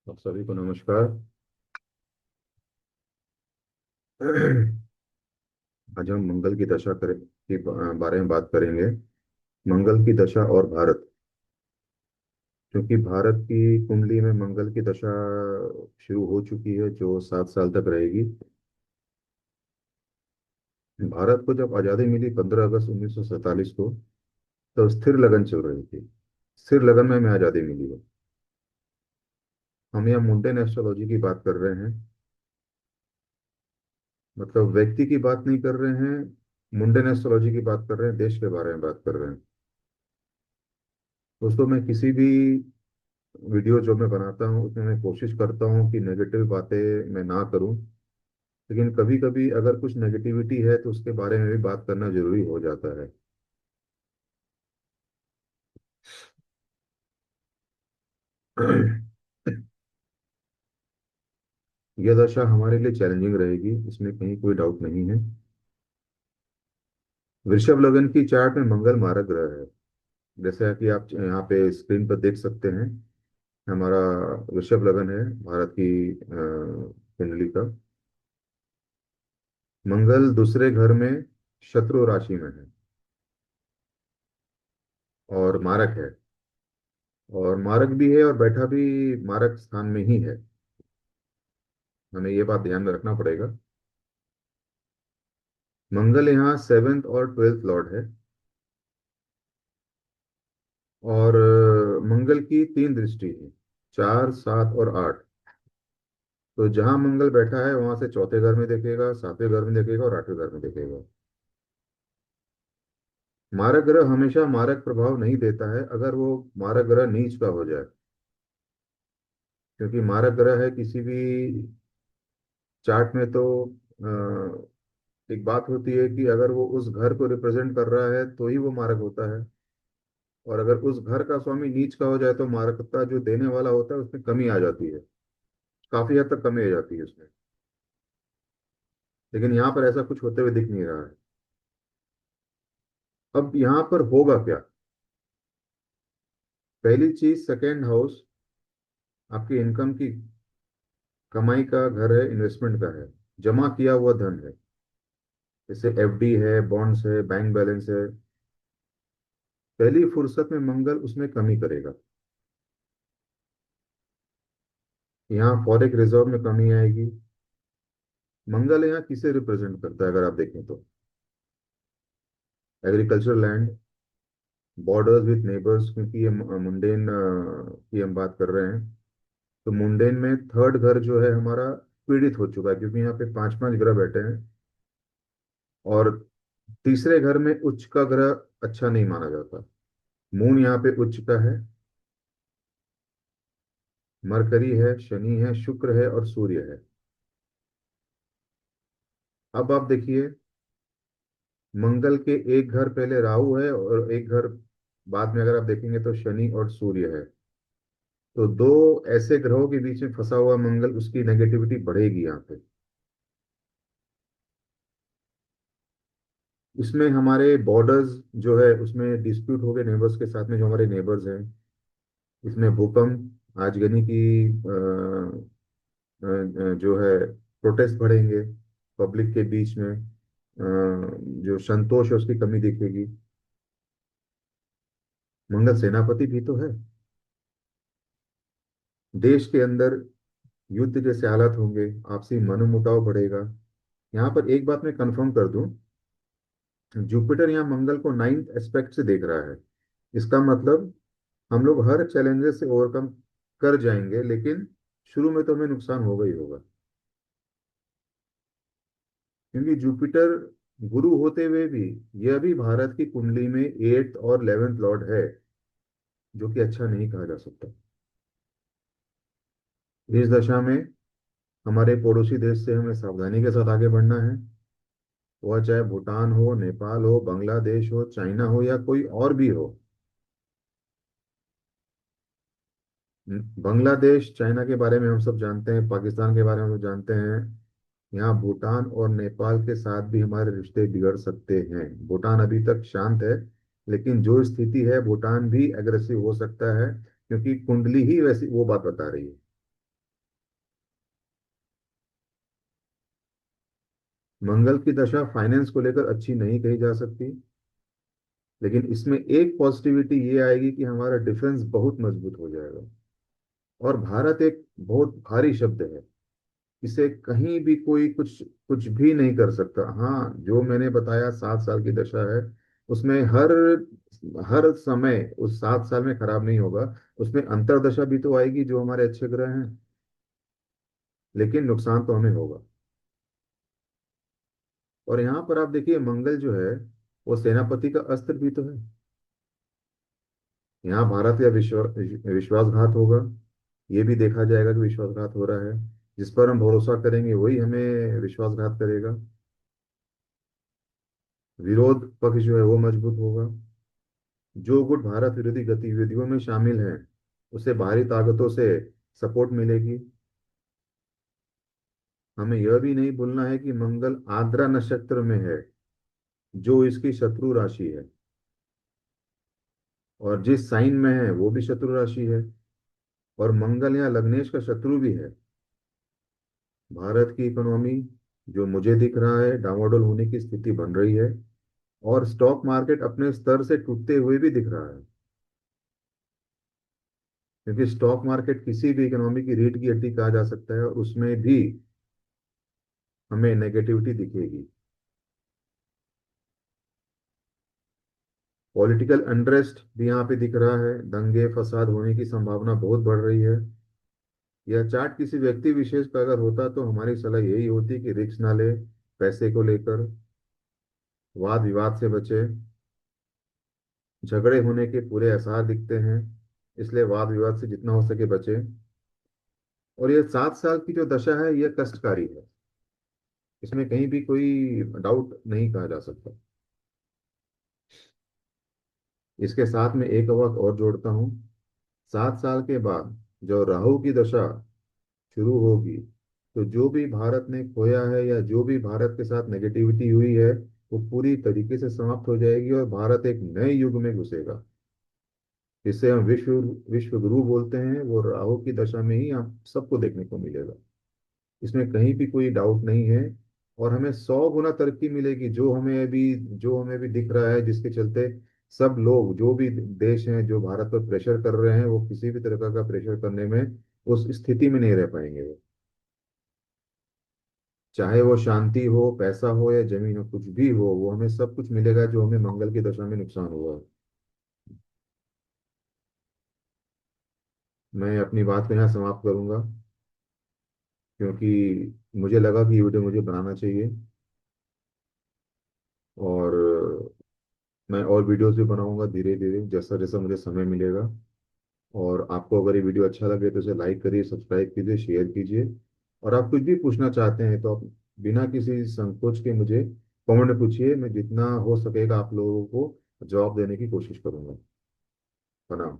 आप सभी को नमस्कार। आज हम मंगल की दशा के बारे में बात करेंगे। मंगल की दशा और भारत, क्योंकि भारत की कुंडली में मंगल की दशा शुरू हो चुकी है जो 7 साल तक रहेगी। भारत को जब आज़ादी मिली 15 अगस्त 1947 को, तो स्थिर लगन चल रही थी। स्थिर लगन में हमें आज़ादी मिली है। हम यहाँ मुंडेन एस्ट्रोलॉजी की बात कर रहे हैं, मतलब व्यक्ति की बात नहीं कर रहे हैं। मुंडेन एस्ट्रोलॉजी की बात कर रहे हैं, देश के बारे में बात कर रहे हैं। दोस्तों, मैं किसी भी वीडियो जो मैं बनाता हूँ उसमें मैं कोशिश करता हूँ कि नेगेटिव बातें मैं ना करूँ। लेकिन कभी कभी अगर कुछ नेगेटिविटी है तो उसके बारे में भी बात करना जरूरी हो जाता है। यह दशा हमारे लिए चैलेंजिंग रहेगी, इसमें कहीं कोई डाउट नहीं है। वृषभ लगन की चार्ट में मंगल मारक ग्रह है, जैसा कि आप यहाँ पे स्क्रीन पर देख सकते हैं। हमारा वृषभ लगन है, भारत की कुंडली का। मंगल दूसरे घर में शत्रु राशि में है और मारक है। और मारक भी है और बैठा भी मारक स्थान में ही है। हमें ये बात ध्यान में रखना पड़ेगा। मंगल यहाँ 7th और 12th लॉर्ड है। और मंगल की 3 दृष्टि है, 4, 7 और 8। तो जहां मंगल बैठा है वहां से चौथे घर में देखेगा, सातवें घर में देखेगा और आठवें घर में देखेगा। मारक ग्रह हमेशा मारक प्रभाव नहीं देता है अगर वो मारक ग्रह नीच का हो जाए। क्योंकि मारक ग्रह है किसी भी चार्ट में, तो एक बात होती है कि अगर वो उस घर को रिप्रेजेंट कर रहा है तो ही वो मारक होता है। और अगर उस घर का स्वामी नीच का हो जाए तो मारकता जो देने वाला होता है उसमें कमी आ जाती है। काफी हद तक कमी आ जाती है उसमें। लेकिन यहाँ पर ऐसा कुछ होते हुए दिख नहीं रहा है। अब यहाँ पर होगा क्या? पहली चीज, सेकेंड हाउस आपकी इनकम की, कमाई का घर है, इन्वेस्टमेंट का है, जमा किया हुआ धन है। जैसे एफडी है, बॉन्ड्स है, बैंक बैलेंस है। पहली फुर्सत में मंगल उसमें कमी करेगा। यहाँ फॉरेक्स रिजर्व में कमी आएगी। मंगल यहाँ किसे रिप्रेजेंट करता है अगर आप देखें तो? Agriculture land, borders with neighbours, क्योंकि ये मुंडेन की हम बात कर रहे हैं। तो मुंडेन में थर्ड घर जो है हमारा पीड़ित हो चुका है, क्योंकि यहाँ पे 5 5 ग्रह बैठे हैं। और तीसरे घर में उच्च का ग्रह अच्छा नहीं माना जाता। मून यहाँ पे उच्च का है। मरकरी है, शनि है, शुक्र है और सूर्य है। अब आप देखिए, मंगल के एक घर पहले राहु है और एक घर बाद में अगर आप देखेंगे तो शनि और सूर्य है। तो दो ऐसे ग्रहों के बीच में फंसा हुआ मंगल, उसकी नेगेटिविटी बढ़ेगी यहाँ पे। इसमें हमारे बॉर्डर्स जो है उसमें डिस्प्यूट हो गए नेबर्स के साथ में, जो हमारे नेबर्स हैं। इसमें भूकंप, आजगनी की जो है प्रोटेस्ट बढ़ेंगे पब्लिक के बीच में। जो संतोष है उसकी कमी दिखेगी। मंगल सेनापति भी तो है। देश के अंदर युद्ध जैसे हालात होंगे, आपसी मनोमुटाव बढ़ेगा। यहाँ पर एक बात मैं कंफर्म कर दूं, जुपिटर यहाँ मंगल को 9th एस्पेक्ट से देख रहा है। इसका मतलब हम लोग हर चैलेंजेस से ओवरकम कर जाएंगे, लेकिन शुरू में तो हमें नुकसान होगा ही होगा। क्योंकि जुपिटर गुरु होते हुए भी यह भी भारत की कुंडली में 8th और 11th लॉर्ड है, जो कि अच्छा नहीं कहा जा सकता। इस दशा में हमारे पड़ोसी देश से हमें सावधानी के साथ आगे बढ़ना है। वह चाहे भूटान हो, नेपाल हो, बांग्लादेश हो, चाइना हो या कोई और भी हो। बांग्लादेश, चाइना के बारे में हम सब जानते हैं, पाकिस्तान के बारे में हम जानते हैं। यहाँ भूटान और नेपाल के साथ भी हमारे रिश्ते बिगड़ सकते हैं। भूटान अभी तक शांत है, लेकिन जो स्थिति है भूटान भी एग्रेसिव हो सकता है, क्योंकि कुंडली ही वैसी वो बात बता रही है। मंगल की दशा फाइनेंस को लेकर अच्छी नहीं कही जा सकती, लेकिन इसमें एक पॉजिटिविटी ये आएगी कि हमारा डिफेंस बहुत मजबूत हो जाएगा। और भारत एक बहुत भारी शब्द है, इसे कहीं भी कोई कुछ कुछ भी नहीं कर सकता। हाँ, जो मैंने बताया 7 साल की दशा है, उसमें हर हर समय उस 7 साल में खराब नहीं होगा। उसमें अंतर्दशा भी तो आएगी जो हमारे अच्छे ग्रह हैं, लेकिन नुकसान तो हमें होगा। और यहाँ पर आप देखिए, मंगल जो है वो सेनापति का अस्त्र भी तो है। यहाँ भारत या विश्वासघात होगा, ये भी देखा जाएगा कि विश्वासघात हो रहा है। जिस पर हम भरोसा करेंगे वही हमें विश्वासघात करेगा। विरोध पक्ष जो है वो मजबूत होगा। जो गुट भारत विरोधी गतिविधियों में शामिल हैं, उसे बाहरी ताकतों से सपोर्ट मिलेगी। हमें यह भी नहीं भूलना है कि मंगल आर्द्रा नक्षत्र में है, जो इसकी शत्रु राशि है, और जिस साइन में है वो भी शत्रु राशि है। और मंगल यहाँ लग्नेश का शत्रु भी है। भारत की इकोनॉमी जो मुझे दिख रहा है डावाडोल होने की स्थिति बन रही है, और स्टॉक मार्केट अपने स्तर से टूटते हुए भी दिख रहा है। क्योंकि स्टॉक मार्केट किसी भी इकोनॉमी की रीढ़ की हड्डी कहा जा सकता है, और उसमें भी हमें नेगेटिविटी दिखेगी। पॉलिटिकल अनरेस्ट भी यहाँ पे दिख रहा है, दंगे फसाद होने की संभावना बहुत बढ़ रही है। यह चार्ट किसी व्यक्ति विशेष का अगर होता तो हमारी सलाह यही होती कि रिस्क ना ले, पैसे को लेकर वाद विवाद से बचे। झगड़े होने के पूरे आसार दिखते हैं, इसलिए वाद विवाद से जितना हो सके बचे। और ये 7 साल की जो दशा है यह कष्टकारी है, इसमें कहीं भी कोई डाउट नहीं कहा जा सकता। इसके साथ में एक बात और जोड़ता हूँ। 7 साल के बाद जो राहु की दशा शुरू होगी, तो जो भी भारत ने खोया है या जो भी भारत के साथ नेगेटिविटी हुई है, वो पूरी तरीके से समाप्त हो जाएगी और भारत एक नए युग में घुसेगा। जिसे हम विश्व गुरु बोलते हैं, वो राहु की दशा में ही हम सबको देखने को मिलेगा। इसमें कहीं भी कोई डाउट नहीं है। और हमें 100 गुना तरक्की मिलेगी। जो हमें भी दिख रहा है, जिसके चलते सब लोग, जो भी देश हैं जो भारत पर प्रेशर कर रहे हैं, वो किसी भी तरह का प्रेशर करने में उस स्थिति में नहीं रह पाएंगे वो। चाहे वो शांति हो, पैसा हो या जमीन हो, कुछ भी हो, वो हमें सब कुछ मिलेगा जो हमें मंगल की दशा में नुकसान हुआ है। मैं अपनी बात को यहाँ समाप्त करूंगा, क्योंकि मुझे लगा कि ये वीडियो मुझे बनाना चाहिए। और मैं और वीडियोस भी बनाऊंगा धीरे धीरे, जैसा जैसा मुझे समय मिलेगा। और आपको अगर ये वीडियो अच्छा लगे तो इसे लाइक करिए, सब्सक्राइब कीजिए, शेयर कीजिए। और आप कुछ भी पूछना चाहते हैं तो आप बिना किसी संकोच के मुझे कमेंट में पूछिए। मैं जितना हो सकेगा आप लोगों को जवाब देने की कोशिश करूंगा। प्रणाम।